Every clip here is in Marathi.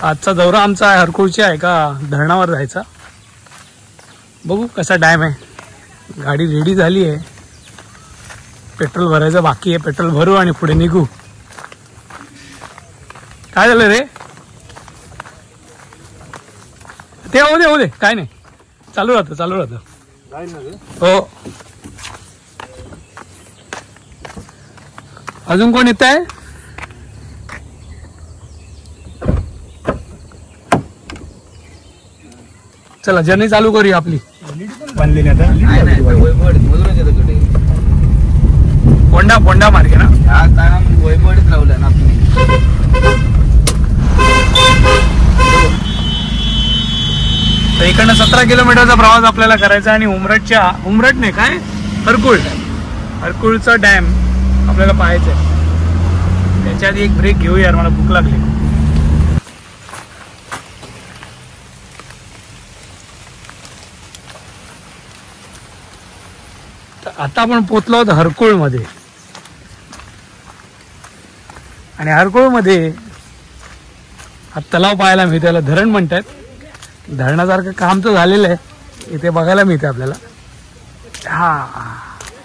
आजचा दौरा आमचा हरकुळची आहे का धरणावर जायचा. बघू कसा डॅम आहे. गाडी रेडी झाली आहे. पेट्रोल भरायचं बाकी आहे. पेट्रोल भरू आणि पुढे निघू. काय झालं रे ते होऊ दे काय नाही चालू राहतं. हो अजून कोण येत आहे. चला जर्नी चालू करूया आपली. बनली पोंडा मार्गे ना वैभवडीत लावलं ना आपण. तर इकडनं 17 किलोमीटरचा प्रवास आपल्याला करायचा आणि उमरट नाही काय हरकुळचा डॅम आपल्याला पाहायचा आहे. त्याच्या आधी एक ब्रेक घेऊ यार मला भूक लागली. तर आता आपण पोचलो आहोत हरकुळमध्ये. आणि हरकुळमध्ये हा तलाव पाहायला मिळतो. त्याला धरण म्हणतात. धरणासारखं काम तर झालेलं आहे. इथे बघायला मिळते आपल्याला.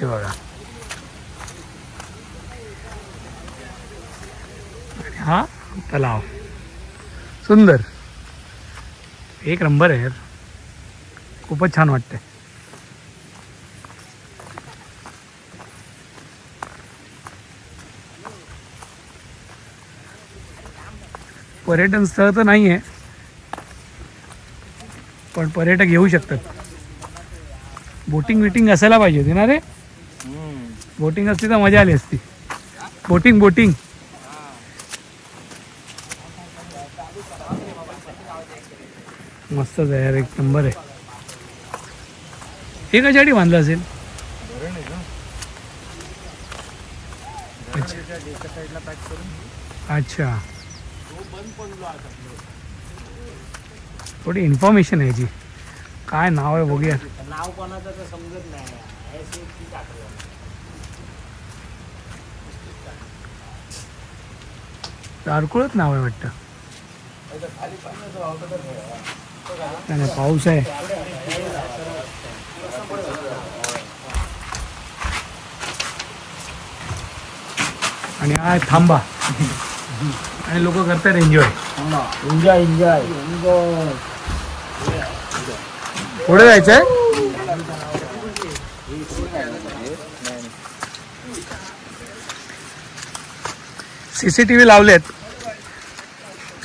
हे बघा हा तलाव सुंदर एक नंबर आहे यार. खूपच छान वाटतंय. पर्यटन स्थळ तर नाही आहे पण पर्यटक येऊ शकतात. बोटिंग असायला पाहिजे होती ना रे. बोटिंग असती तर मजा आली असती. बोटिंग मस्तच आहे यार एक नंबर आहे. हे कशासाठी बांधलं असेल. अच्छा थोडी इन्फॉर्मेशन आहे याची. काय नाव आहे बघूया. नाव कोणाचं तर समजत नाही. हरकुळच नाव आहे वाटतं. नाही पाऊस आहे. आणि हा थांबा आणि लोक करतात एन्जॉय. पुढे जायचंय. सीसीटीव्ही लावलेत.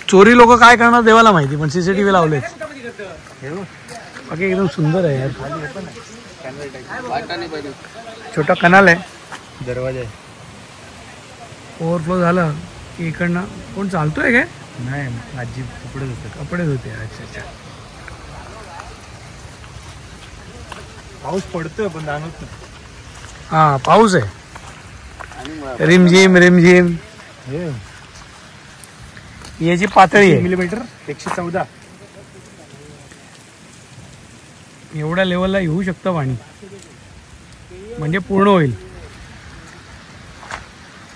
चोरी लोक काय करणार देवाला माहिती पण सीसीटीव्ही लावलेत. बाकी एकदम सुंदर आहे यार. छोटा कनाल आहे. दरवाजा आहे. ओव्हरफ्लो झालं की इकडनं कोण चालतोय काय. नाही आजी कपडे धुते. अच्छा पाऊस पडतोय पण जाणवत नाही. हा पाऊस आहे. रिमझिम याची पातळी आहे मिलीमीटर 114. एवढ्या लेवलला येऊ शकतं पाणी म्हणजे पूर्ण होईल.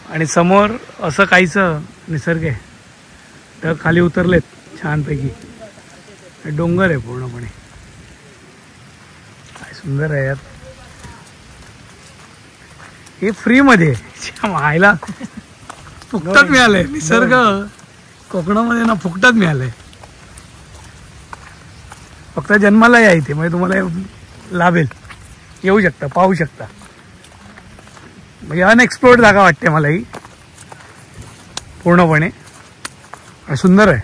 आणि समोर असं काहीच निसर्ग आहे. तर खाली उतरलेत छानपैकी. डोंगर आहे पूर्णपणे. काय सुंदर आहे यार. हे फ्री मध्ये मायला फुकटात मिळालंय. निसर्ग कोकणामध्ये ना फुकटात मिळालंय. फक्त जन्माला या इथे म्हणजे तुम्हाला लाभेल. येऊ शकता पाहू शकता. म्हणजे अनएक्सप्लोर्ड जागा वाटते मला ही पूर्णपणे. सुंदर आहे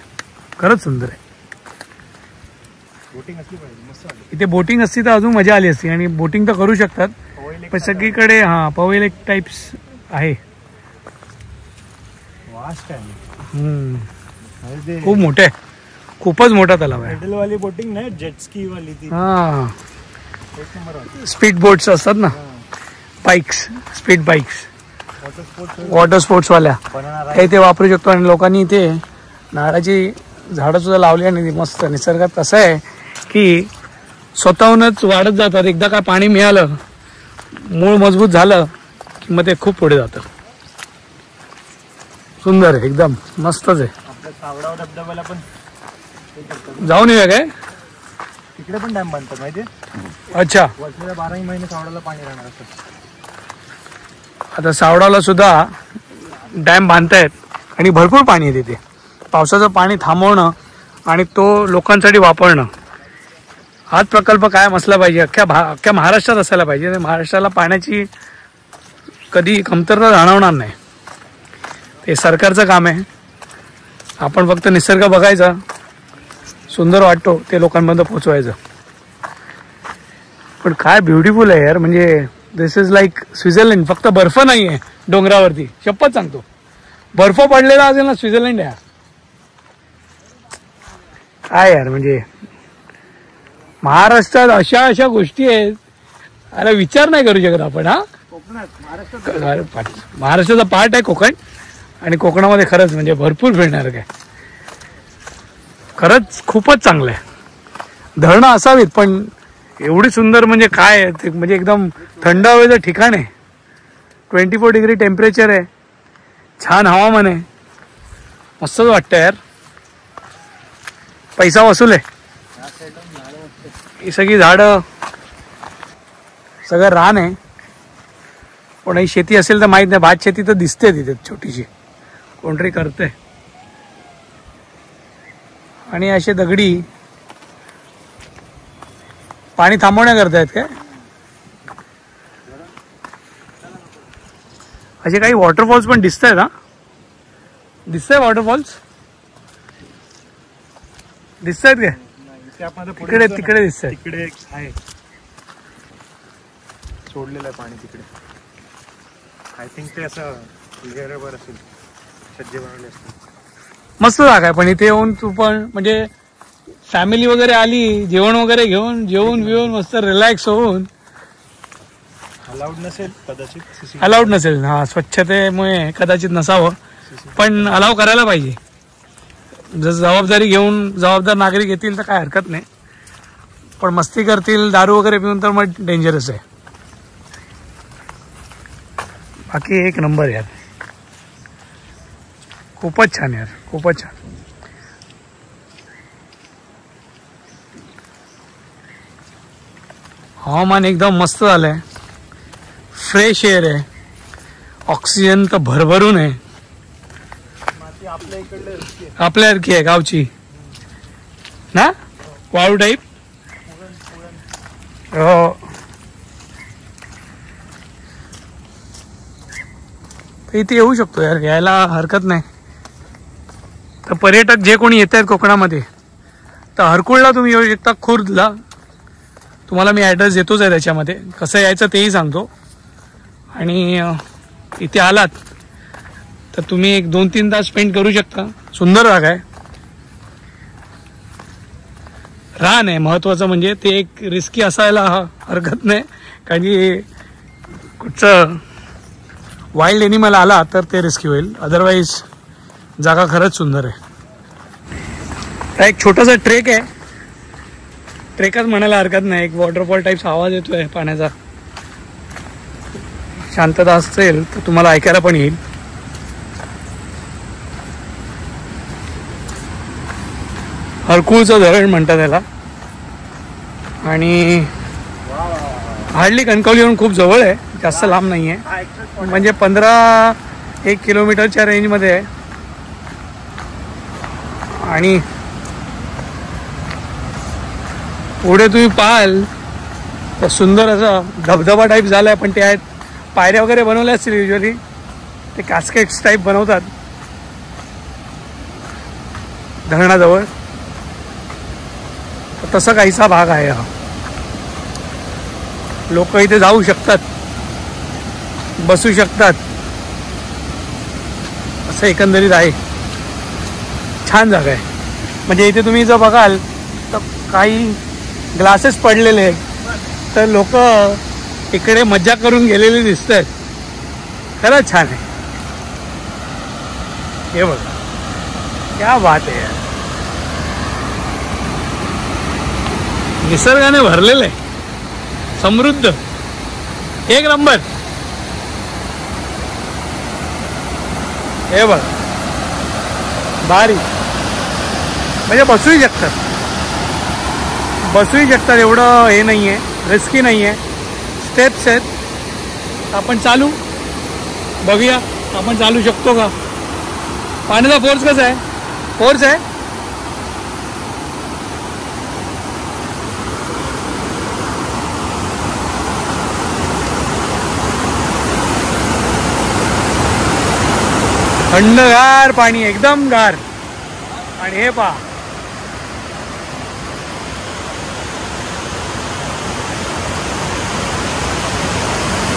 खरंच सुंदर आहे. इथे बोटिंग असती तर अजून मजा आली असती. आणि बोटिंग तर करू शकतात पण सगळीकडे पवई लेक टाइप्स आहे. खूप मोठे आहे. खूपच मोठा तलाव आहे. वाली बोटिंग नाही जेटस्की वाली ती. हा स्पीड बोट्स असतात ना. Bikes speed bikes water sports वाल्या काही ते वापरू शकतो. आणि लोकांनी इथे नारळाची झाडं सुद्धा लावली. आणि मस्त निसर्गात कसं आहे की स्वतःहूनच वाढत जातात. एकदा काय पाणी मिळालं मूळ मजबूत झालं की मग ते खूप पुढे जातं. सुंदर आहे एकदम मस्तच आहे. आपल्या सावडाव धबधब्याला पण जाऊन येऊया काय? तिकडे पण डॅम बांधतात माहिती? अच्छा, वर्षाला 12 महिने सावडाला पाणी राहणार असं. आता सावडाला सुद्धा डॅम बांधतायत आणि भरपूर पाणी आहे तिथे. पावसाचं पाणी थांबवणं आणि तो लोकांसाठी वापरणं, हाच प्रकल्प कायम असला पाहिजे. अख्ख्या महाराष्ट्रात असायला पाहिजे. महाराष्ट्राला पाण्याची कधी कमतरता जाणवणार नाही. ते सरकारचं काम आहे. आपण फक्त निसर्ग बघायचा, सुंदर वाटतो ते लोकांपर्यंत पोचवायचं. पण काय ब्युटिफुल आहे यार. म्हणजे दिस इज लाईक स्वित्झर्लंड. फक्त बर्फ नाही आहे डोंगरावरती, शपथ सांगतो. बर्फ पडलेला असेल ना, स्वित्झर्लंड आहे. काय यार, म्हणजे महाराष्ट्रात अशा अशा गोष्टी आहेत, अरे विचार नाही करू शकत आपण. हा, महाराष्ट्राचा पार्ट आहे कोकण, आणि कोकणामध्ये खरंच म्हणजे भरपूर फिरणार काय. खरंच खूपच चांगलं आहे. धरणं असावीत, पण एवढी सुंदर म्हणजे काय आहे ते. म्हणजे एकदम थंड हवेचं ठिकाण आहे. 24 डिग्री टेम्परेचर आहे. छान हवामान आहे. मस्तच वाटतं यार. पैसा वसूल आहे. ही सगळी झाडं, सगळं रान आहे. कोणाही शेती असेल तर माहित नाही. भात शेती तर दिसते तिथे छोटीशी, कोणतरी करते. आणि असे दगडी पाणी थांबवण्या करतायत काय. असे काही वॉटरफॉल्स पण दिसत आहेत. हा, दिसतंय वॉटरफॉल्स दिसत आहेत काय? तिकडे तिकडे दिसत आहेत. तिकडे एक आहे सोडलेलं आहे पाणी तिकडे. आय थिंक ते असं लेअरवर असेल, सज्जे बनवले असतील. मस्त जागा आहे. पण इथे येऊन तू पण म्हणजे फॅमिली वगैरे आली, जेवण वगैरे घेऊन जेवून बिवून मस्त रिलॅक्स होऊन. अलाउड नसेल कदाचित. अलाउड नसेल, हा, स्वच्छतेमुळे कदाचित नसावं, पण अलाव करायला पाहिजे. जर जबाबदारी घेऊन जबाबदार नागरिक येतील तर काय हरकत नाही. पण मस्ती करतील, दारू वगैरे पिऊन, तर मग डेंजरस आहे. बाकी एक नंबर यार. खूपच छान यार, खूपच छान. हवामान एकदम मस्त झालंय. फ्रेश एअर आहे. ऑक्सिजन तर भरभरून आहे. आपल्यासारखी आहे गावची ना, वाळू टाईप. हो, इथे येऊ शकतो यार, यायला हरकत नाही. तर पर्यटक जे कोणी येत आहेत कोकणामध्ये, तर हरकुळला तुम्ही येऊ शकता. खुर्दला तुम्हाला मी ॲड्रेस देतोच आहे. त्याच्यामध्ये कसं यायचं तेही सांगतो. आणि इथे आलात तर तुम्ही 1-2-3 तास स्पेंड करू शकता. सुंदर जागा आहे. रान आहे महत्वाचं. म्हणजे ते एक रिस्की असायला हरकत नाही, कारण की कुठचं वाईल्ड एनिमल आला तर ते रिस्की होईल. अदरवाईज जागा खरंच सुंदर आहे. एक छोटासा ट्रेक आहे. ट्रेकच म्हणायला हरकत नाही. एक वॉटरफॉल टाईप्स आवाज येतोय पाण्याचा. शांतता असेल तर तुम्हाला ऐकायला पण येईल. हरकुळचं धरण म्हणतात त्याला. आणि हार्डली कणकवलीवरून खूप जवळ आहे, जास्त लांब नाही आहे. म्हणजे 15-1 किलोमीटरच्या रेंजमध्ये आहे. आणि पुढे तुम्ही पाहाल तर सुंदर असं धबधबा टाईप झाला आहे. पण ते आहेत पायऱ्या वगैरे बनवल्या असतील युजली. ते कास्केट्स टाईप बनवतात धरणाजवळ. तसा काहीसा भाग आहे हा. लोक इथे जाऊ शकतात, बसू शकतात. असं एकंदरीत आहे. छान जागा आहे. म्हणजे इथे तुम्ही जर बघाल तर काही ग्लासेस पडलेले आहेत, तर लोक इकडे मज्जा करून गेलेले दिसत आहेत. खरंच छान आहे. हे बघा, क्या बात आहे यार. निसर्गाने भरलेलं आहे, समृद्ध, एक नंबर. हे बघ, भारी. म्हणजे बसूही शकतात एवढं हे नाही आहे, रिस्की नाही आहे. स्टेप्स आहेत. आपण चालू बघूया, आपण चालू शकतो का. पाण्याचा फोर्स कसा आहे? फोर्स आहे. थंडगार पाणी, एकदम गार. आणि हे पहा,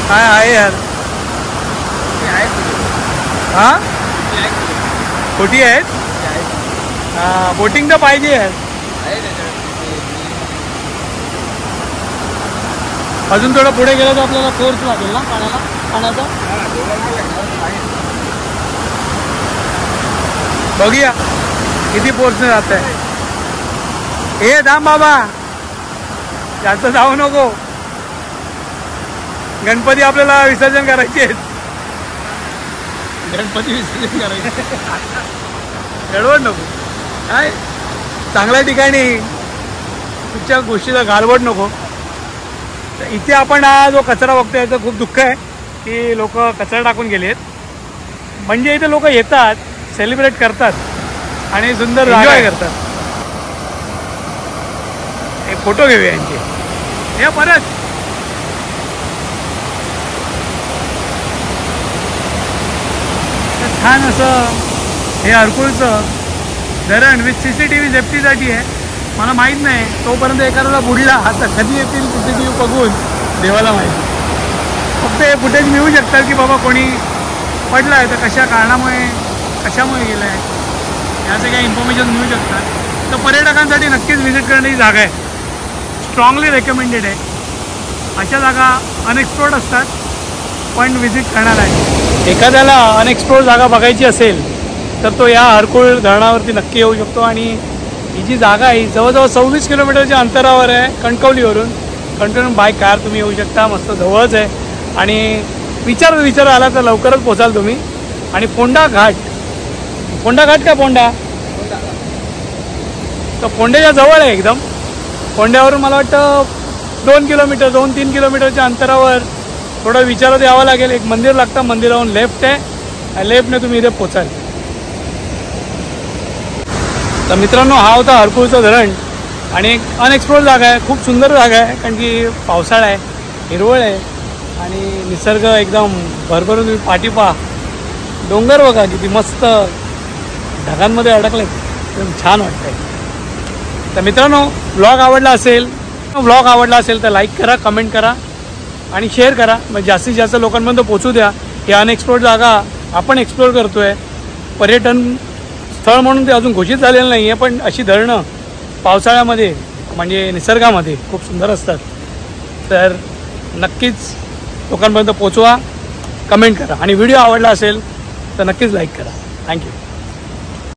काय आहे यार. हा खोटी आहेत. हा, बोटिंग तर पाहिजे यार. अजून थोडं पुढे गेलं तर आपल्याला फोर्स लागेल ना पाण्याचा. बघूया किती फोर्सने जात आहे. हे थांब बाबा, जास्त जाऊ नको. गणपती आपल्याला विसर्जन करायचे आहेत. गणपती विसर्जन करायचे. गडबड नको काय, चांगल्या ठिकाणी कुठच्या गोष्टीला गालबड नको. इथे आपण हा जो कचरा बघतोय याचं खूप दुःख आहे की लोक कचरा टाकून गेलेत. म्हणजे इथे लोक येतात, सेलिब्रेट करतात आणि सुंदर एन्जॉय करतात. एक फोटो घेऊया यांचे. हे परत छान असं हे हरकुळचं धरण विथ CCTV सेफ्टीसाठी आहे. मला माहीत नाही, तोपर्यंत एखाद्याला बुडला आता कधी येतील CCTV बघून देवाला माहिती. फक्त हे फुटेज मिळू शकतात की बाबा कोणी पडला आहे तर कशा कारणामुळे कशामुळे गेलं आहे, याचे काही इन्फॉर्मेशन मिळू शकतात. तर पर्यटकांसाठी नक्कीच व्हिजिट करण्याची जागा आहे. स्ट्रॉंगली रेकमेंडेड आहे. अशा जागा अनएक्सप्लोर्ड असतात पण व्हिजिट करणार आहे. एखाद्याला अनएक्सप्लोर्ड जागा बघायची असेल तर तो या हरकुळ धरणावरती नक्की येऊ शकतो. आणि ही जी जागा आहे जवळजवळ 26 किलोमीटरच्या अंतरावर आहे कणकवलीवरून. कणकवलीवरून बाय कार तुम्ही येऊ शकता, मस्त जवळच आहे. आणि विचार आला तर लवकरच पोचाल तुम्ही. आणि फोंडा घाट का फोंडा तर फोंड्याच्या जवळ आहे एकदम. फोंड्यावरून मला वाटतं 2-3 किलोमीटरच्या अंतरावर थोडं विचारात यावं लागेल. एक मंदिर लागतं, मंदिरावरून लेफ्ट आहे, लेफ्टने तुम्ही इथे पोचाल. तर मित्रांनो, हा होता हरकुळचं धरण. आणि एक अनएक्सप्लोर्ड जागा आहे, खूप सुंदर जागा आहे. कारण की पावसाळा आहे, हिरवळ आहे आणि निसर्ग एकदम भरभरून. तुम्ही पाठी पहा, डोंगर बघा किती मस्त ढगांमध्ये अडकले, एकदम छान वाटतंय. तर मित्रांनो, व्लॉग आवडला असेल तर लाईक करा, कमेंट करा आणि शेअर करा. म्हणजे जास्तीत जास्त लोकांपर्यंत पोचू द्या. ही अनएक्सप्लोर्ड जागा आपण एक्सप्लोर करतोय. पर्यटन स्थळ म्हणून ते अजून घोषित झालेलं नाही आहे, पण अशी धरणं पावसाळ्यामध्ये म्हणजे निसर्गामध्ये खूप सुंदर असतात. तर नक्कीच लोकांपर्यंत पोचवा, कमेंट करा आणि व्हिडिओ आवडला असेल तर नक्कीच लाईक करा. थँक्यू.